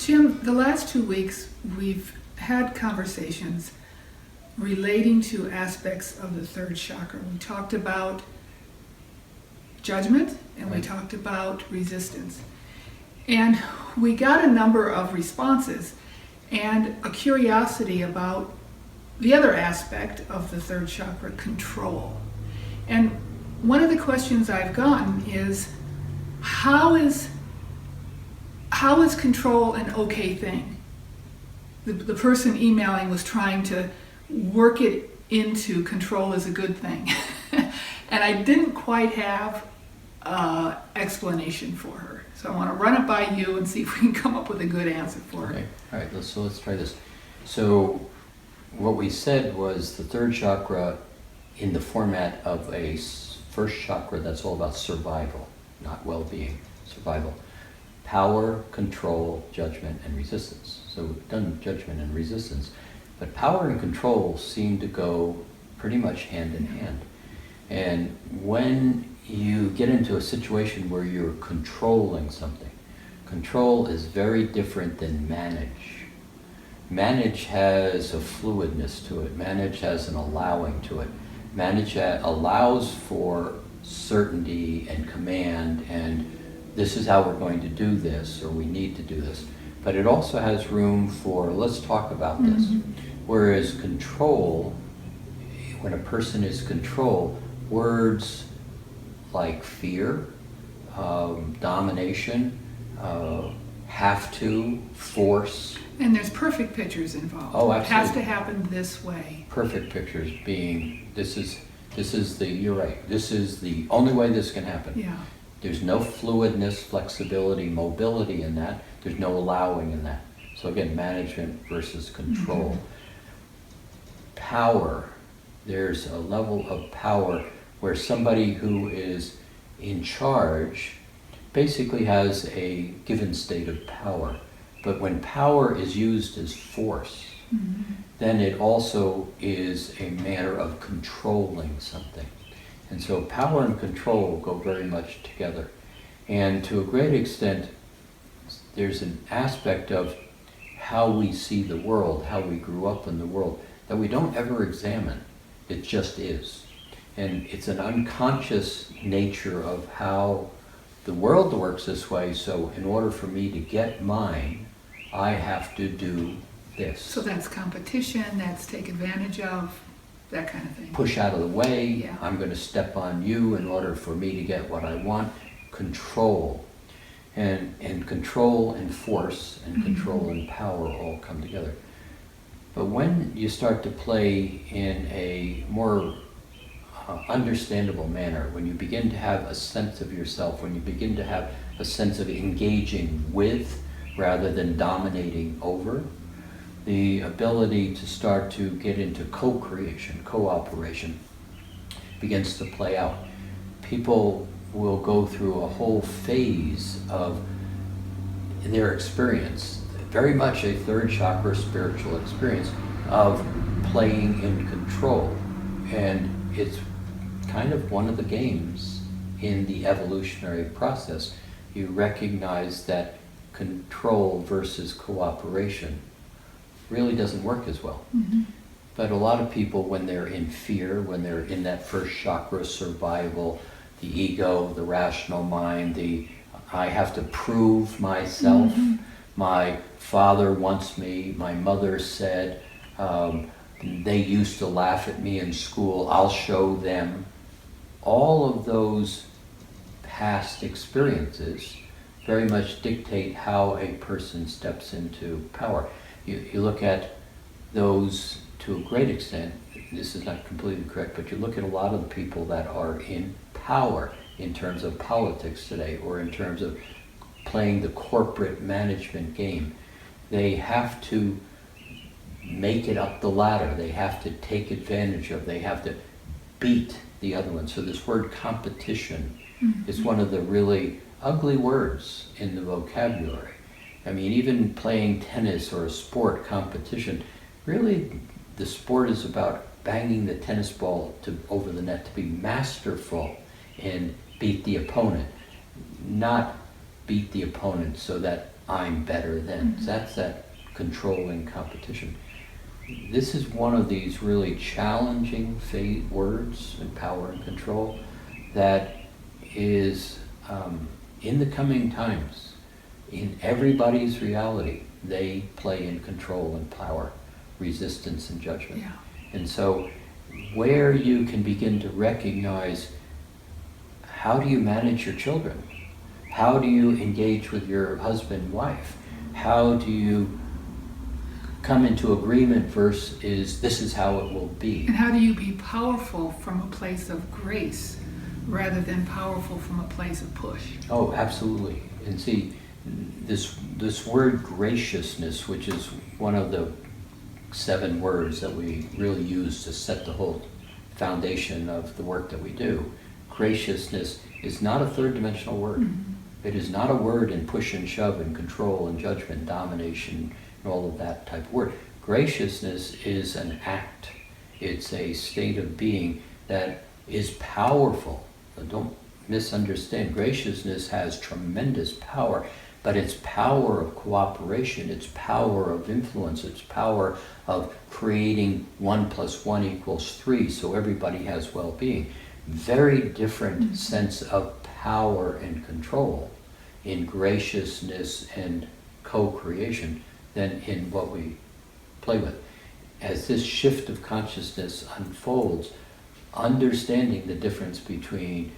Jim, the last 2 weeks we've had conversations relating to aspects of the third chakra. We talked about judgment and we talked about resistance. And we got a number of responses and a curiosity about the other aspect of the third chakra, control. And one of the questions I've gotten is, how is control an okay thing? The person emailing was trying to work it into control as a good thing. And I didn't quite have an explanation for her. So I want to run it by you and see if we can come up with a good answer for her. Okay. All right, let's try this. So what we said was the third chakra in the format of a first chakra that's all about survival, not well-being, survival. Power, control, judgment, and resistance. So we've done judgment and resistance, but power and control seem to go pretty much hand in hand. And when you get into a situation where you're controlling something, control is very different than manage. Manage has a fluidness to it. Manage has an allowing to it. Manage allows for certainty and command, and this is how we're going to do this, or we need to do this. But it also has room for, let's talk about this. Whereas control, when a person is control, words like fear, domination, have to, force. And there's perfect pictures involved. Oh, absolutely. It has to happen this way. Perfect pictures being, you're right, this is the only way this can happen. Yeah. There's no fluidness, flexibility, mobility in that. There's no allowing in that. So again, management versus control. Power. There's a level of power where somebody who is in charge basically has a given state of power. But when power is used as force, then it also is a matter of controlling something. And so power and control go very much together. And to a great extent, there's an aspect of how we see the world, how we grew up in the world, that we don't ever examine. It just is. And it's an unconscious nature of how the world works this way, so in order for me to get mine, I have to do this. So that's competition, that's take advantage of, that kind of thing. Push out of the way, Yeah. I'm going to step on you in order for me to get what I want. Control. And control and force and control and power all come together. But when you start to play in a more understandable manner, when you begin to have a sense of yourself, when you begin to have a sense of engaging with rather than dominating over, the ability to start to get into co-creation, cooperation begins to play out. People will go through a whole phase of their experience, very much a third chakra spiritual experience of playing in control. And it's kind of one of the games in the evolutionary process. You recognize that control versus cooperation really doesn't work as well. But a lot of people, when they're in fear, when they're in that first chakra, survival, the ego, the rational mind, I have to prove myself, my father wants me, my mother said, they used to laugh at me in school, I'll show them. All of those past experiences very much dictate how a person steps into power. You look at those to a great extent, this is not completely correct, but you look at a lot of the people that are in power in terms of politics today, or in terms of playing the corporate management game. They have to make it up the ladder. They have to take advantage of, they have to beat the other one. So this word competition is one of the really ugly words in the vocabulary. I mean, even playing tennis or a sport competition, really the sport is about banging the tennis ball over the net, to be masterful and beat the opponent, not beat the opponent so that I'm better than. So that's that controlling competition. This is one of these really challenging words in power and control that is in the coming times, in everybody's reality, they play in control and power, resistance and judgment. Yeah. And so where you can begin to recognize, how do you manage your children? How do you engage with your husband, wife? How do you come into agreement versus this is how it will be? And how do you be powerful from a place of grace rather than powerful from a place of push? Oh, absolutely. And see, this word graciousness, which is one of the 7 words that we really use to set the whole foundation of the work that we do. Graciousness is not a third dimensional word. Mm-hmm. It is not a word in push and shove and control and judgment, domination, and all of that type of word. Graciousness is an act. It's a state of being that is powerful. So don't misunderstand. Graciousness has tremendous power, but it's power of cooperation, it's power of influence, it's power of creating 1 + 1 = 3, so everybody has well-being. Very different sense of power and control in graciousness and co-creation than in what we play with. As this shift of consciousness unfolds, understanding the difference between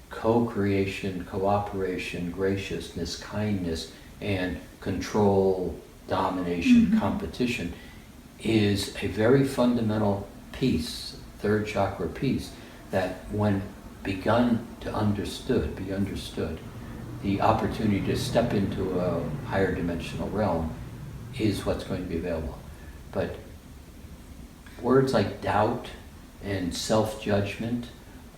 co-creation, cooperation, graciousness, kindness, and control, domination, competition is a very fundamental piece, third chakra piece, that when begun to be understood, the opportunity to step into a higher dimensional realm is what's going to be available. But words like doubt and self-judgment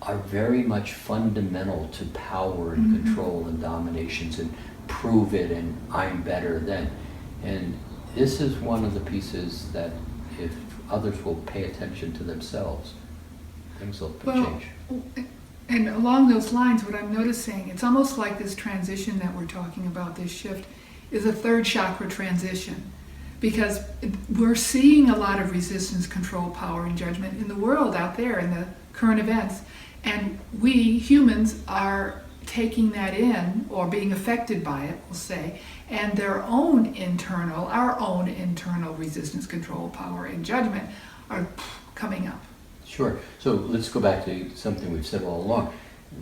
are very much fundamental to power and control and dominations and prove it and I'm better than. And this is one of the pieces that if others will pay attention to themselves, things will change. And along those lines, what I'm noticing, it's almost like this transition that we're talking about, this shift, is a third chakra transition. Because we're seeing a lot of resistance, control, power, and judgment in the world out there, in the current events. And we, humans, are taking that in, or being affected by it, we'll say, and our own internal resistance, control, power, and judgment are coming up. Sure. So let's go back to something we've said all along.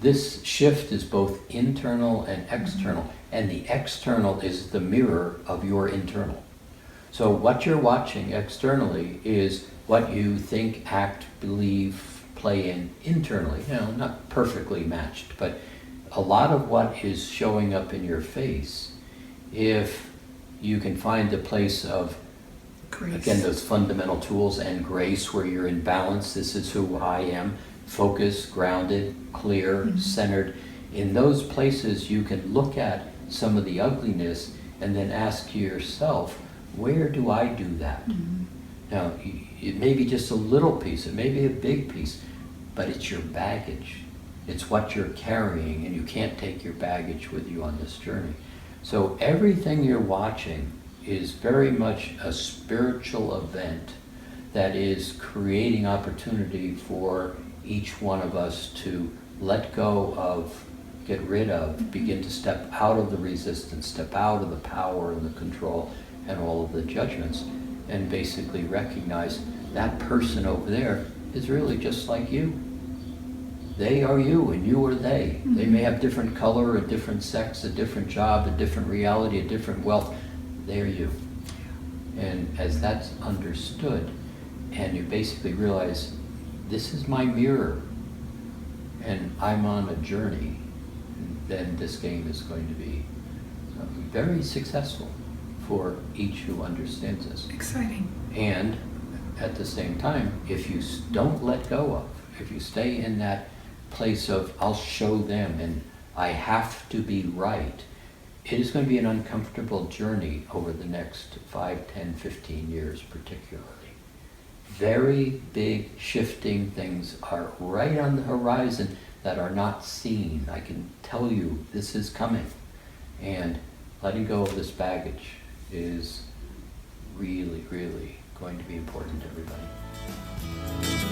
This shift is both internal and external, and the external is the mirror of your internal. So what you're watching externally is what you think, act, believe, play in internally. You know, not perfectly matched, but a lot of what is showing up in your face, if you can find a place of grace. Again, those fundamental tools and grace where you're in balance, this is who I am, focused, grounded, clear, centered. In those places you can look at some of the ugliness and then ask yourself, where do I do that? Now, it may be just a little piece, it may be a big piece, but it's your baggage. It's what you're carrying, and you can't take your baggage with you on this journey. So everything you're watching is very much a spiritual event that is creating opportunity for each one of us to let go of, get rid of, begin to step out of the resistance, step out of the power and the control and all of the judgments, and basically recognize that person over there is really just like you. They are you and you are they. They may have different color, a different sex, a different job, a different reality, a different wealth. They are you. And as that's understood, and you basically realize, this is my mirror, and I'm on a journey, then this game is going to be very successful for each who understands this. Exciting. And at the same time, if you don't let go of, if you stay in that place of, I'll show them and I have to be right, it is going to be an uncomfortable journey over the next 5, 10, 15 years particularly. Very big shifting things are right on the horizon that are not seen. I can tell you this is coming. And letting go of this baggage is really, really going to be important to everybody.